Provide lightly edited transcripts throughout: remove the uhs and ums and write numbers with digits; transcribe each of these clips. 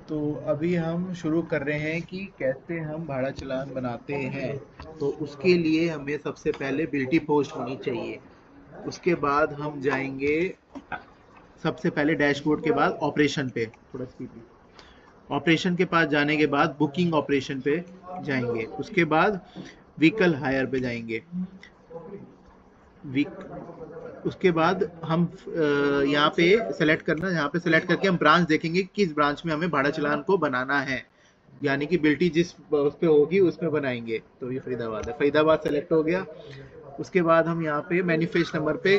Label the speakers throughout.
Speaker 1: तो अभी हम शुरू कर रहे हैं कि कैसे हम भाड़ा चालान बनाते हैं। तो उसके लिए हमें सबसे पहले बिल्टी पोस्ट होनी चाहिए। उसके बाद हम जाएंगे सबसे पहले डैशबोर्ड के बाद ऑपरेशन पे, थोड़ा स्पीड ऑपरेशन के पास जाने के बाद बुकिंग ऑपरेशन पे जाएंगे। उसके बाद व्हीकल हायर पे जाएंगे। उसके बाद हम यहाँ पे सेलेक्ट करना, यहाँ पे सेलेक्ट करके हम ब्रांच देखेंगे कि किस ब्रांच में हमें भाड़ा चालान को बनाना है, यानी कि बिल्टी जिस उस पे होगी उसमें बनाएंगे। तो ये फरीदाबाद है, फरीदाबाद सेलेक्ट हो गया। उसके बाद हम यहाँ पे मैन्युफैक्चर नंबर पे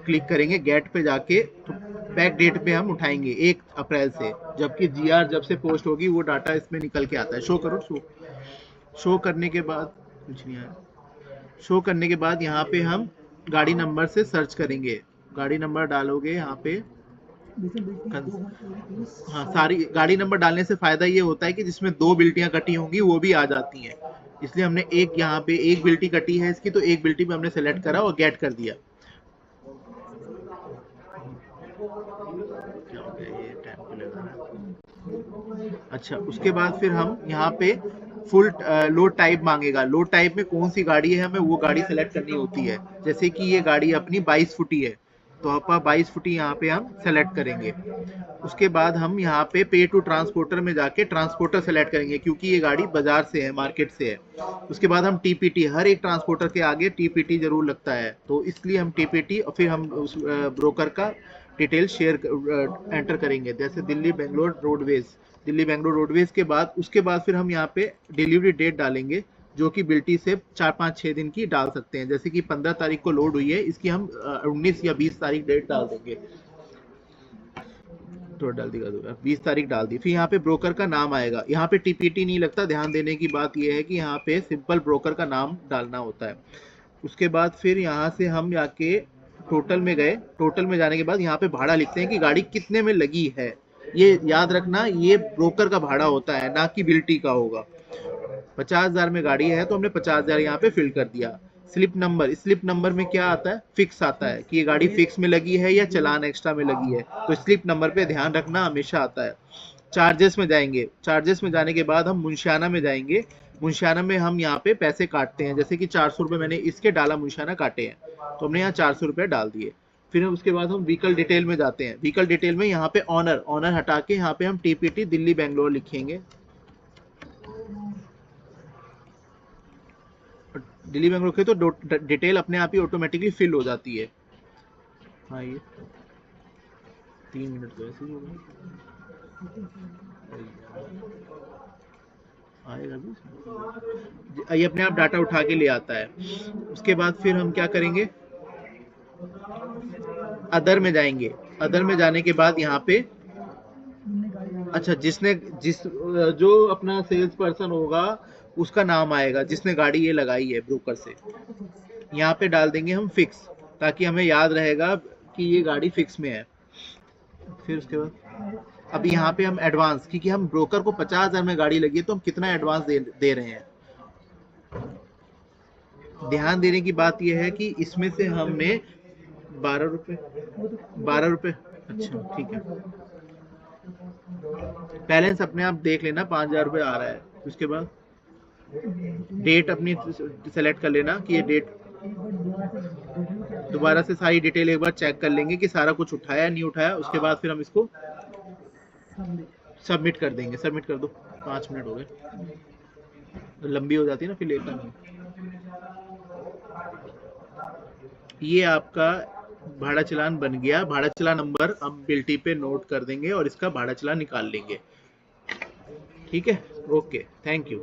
Speaker 1: क्लिक करेंगे, गेट पे जाके तो बैक डेट पे हम उठाएंगे 1 अप्रैल से, जबकि जीआर जब से पोस्ट होगी वो डाटा इसमें निकल के आता है। शो करो, शो करने के बाद कुछ नहीं आया। शो करने के बाद यहाँ पे हम गाड़ी नंबर से सर्च करेंगे। गाड़ी नंबर डालोगे यहाँ पे। हाँ, सारी गाड़ी नंबर डालने से फायदा ये होता है कि जिसमें 2 बिल्टियां कटी होंगी वो भी आ जाती हैं। इसलिए हमने एक यहाँ पे एक बिल्टी कटी है इसकी, तो एक बिल्टी पे हमने सेलेक्ट करा और गेट कर दिया। क्या हो गया, ये टाइम को लगा रहा है। अच्छा, उसके बाद फिर हम यहाँ पे फुल लोड टाइप मांगेगा। लोड टाइप में कौन सी गाड़ी है हमें वो गाड़ी सेलेक्ट करनी होती है। जैसे कि ये गाड़ी अपनी 22 फुटी है, तो आप 22 फुटी यहाँ पे हम सेलेक्ट करेंगे। उसके बाद हम यहाँ पे पे टू ट्रांसपोर्टर में जाके ट्रांसपोर्टर सेलेक्ट करेंगे, क्योंकि ये गाड़ी बाजार से है, मार्केट से है। उसके बाद हम टीपीटी, हर एक ट्रांसपोर्टर के आगे टीपीटी जरूर लगता है, तो इसलिए हम टीपीटी और फिर हम उस ब्रोकर का डिटेल शेयर एंटर करेंगे, जैसे दिल्ली बेंगलोर रोडवेज। दिल्ली बेंगलोर रोडवेज के बाद उसके बाद फिर हम यहाँ पे डिलीवरी डेट डालेंगे, जो कि बिल्टी से 4-5-6 दिन की डाल सकते हैं। जैसे कि 15 तारीख को लोड हुई है, इसकी हम 19 या 20 तारीख डेट डाल देंगे। तो डाल दी, 20 तारीख डाल दी। फिर यहाँ पे ब्रोकर का नाम आएगा, यहाँ पे टीपीटी नहीं लगता। ध्यान देने की बात यह है कि यहाँ पे सिंपल ब्रोकर का नाम डालना होता है। उसके बाद फिर यहाँ से हम जाके टोटल में गए। टोटल में जाने के बाद यहाँ पे भाड़ा लिखते हैं कि गाड़ी कितने में लगी है। ये याद रखना, ये ब्रोकर का भाड़ा होता है, ना कि बिल्टी का होगा। 50,000 में गाड़ी है तो हमने 50,000 यहाँ पे फिल कर दिया। स्लिप नंबर, स्लिप नंबर में क्या आता है, फिक्स आता है कि ये गाड़ी फिक्स में लगी है या चलान एक्स्ट्रा में लगी है, तो स्लिप नंबर पे ध्यान रखना, हमेशा आता है। चार्जेस में जाएंगे। चार्जेस में जाने के बाद हम मुंशियाना में जाएंगे। मुंशियाना में हम यहाँ पे पैसे काटते हैं, जैसे कि 400 रुपये मैंने इसके डाला, मुंशियाना काटे हैं, तो हमने यहाँ 400 रुपये डाल दिए। फिर उसके बाद हम व्हीकल डिटेल में जाते हैं। व्हीकल डिटेल में यहाँ पे ऑनर, ऑनर हटा के यहाँ पे हम टीपीटी दिल्ली बेंगलोर लिखेंगे। दिल्ली बेंगलोर के तो डिटेल अपने आप ही ऑटोमेटिकली फिल हो जाती है। हाँ, ये 3 मिनट तो ऐसे ही होगा, आएगा भी। ये अपने आप डाटा उठा के ले आता है। उसके बाद फिर हम क्या करेंगे, अदर में जाएंगे। अदर में जाने के बाद यहाँ पे, अच्छा, जिस जो अपना सेल्स पर्सन होगा उसका नाम आएगा, जिसने गाड़ी ये लगाई है ब्रोकर से। यहाँ पे डाल देंगे हम फिक्स, ताकि हमें याद रहेगा कि ये गाड़ी फिक्स में है। फिर उसके बाद अब यहाँ पे हम एडवांस, क्योंकि हम ब्रोकर को 50,000 में गाड़ी लगी है तो हम कितना एडवांस दे रहे हैं। ध्यान देने की बात यह है कि इसमें से हमने 12 रुपए, 12 रुपए, अच्छा ठीक है। बैलेंस अपने आप देख लेना, 5,000 रुपये आ रहा है। उसके बाद डेट अपनी सेलेक्ट कर लेना कि ये डेट, दोबारा से सारी डिटेल एक बार चेक कर लेंगे कि सारा कुछ उठाया नहीं उठाया। उसके बाद फिर हम इसको सबमिट कर देंगे। सबमिट कर दो, 5 मिनट हो गए, तो लंबी हो जाती है ना, फिर लेता नहीं। ये आपका भाड़ा चालान बन गया। भाड़ा चालान नंबर हम बिल्टी पे नोट कर देंगे और इसका भाड़ा चालान निकाल लेंगे। ठीक है, ओके, थैंक यू।